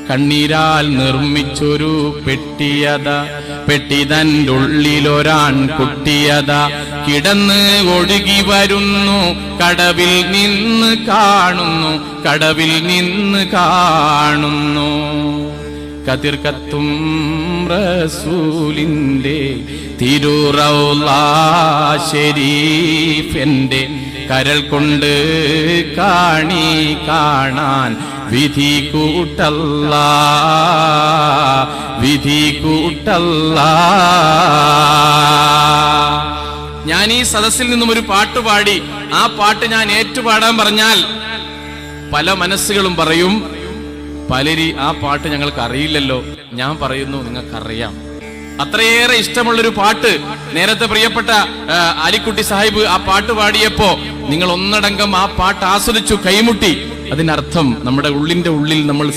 കണ്ണീരാൽ നിർമ്മിച്ചൊരു പെട്ടിയത, പെട്ടിതൻ്റെ ഉള്ളിലൊരാൺ കുട്ടിയത കിടന്ന് ഒഴുകി വരുന്നു, കടവിൽ നിന്ന് കാണുന്നു, കടവിൽ നിന്ന് കാണുന്നു. കതിർ കത്തും റസൂലിന്റെ തിരുറൗള ശരീഫിന്റെ കരൾ കൊണ്ട് കാണി കാണാൻ വിധി കൂട്ടല്ലാ, വിധി കൂട്ടല്ലാ. ഞാൻ ഈ സദസ്സിൽ നിന്നും ഒരു പാട്ട് പാടി ആ പാട്ട് ഞാൻ ഏറ്റുപാടാൻ പറഞ്ഞാൽ പല മനസ്സുകളും പറയും, ആ പാട്ട് ഞങ്ങൾക്ക് അറിയില്ലല്ലോ. ഞാൻ പറയുന്നു, നിങ്ങൾക്കറിയാം. അത്രയേറെ ഇഷ്ടമുള്ളൊരു പാട്ട്. നേരത്തെ പ്രിയപ്പെട്ട ആലിക്കുട്ടി സാഹിബ് ആ പാട്ട് പാടിയപ്പോ നിങ്ങൾ ഒന്നടങ്കം ആ പാട്ട് ആസ്വദിച്ചു, കൈമുട്ടി. അതിനർത്ഥം നമ്മുടെ ഉള്ളിന്റെ ഉള്ളിൽ നമ്മൾ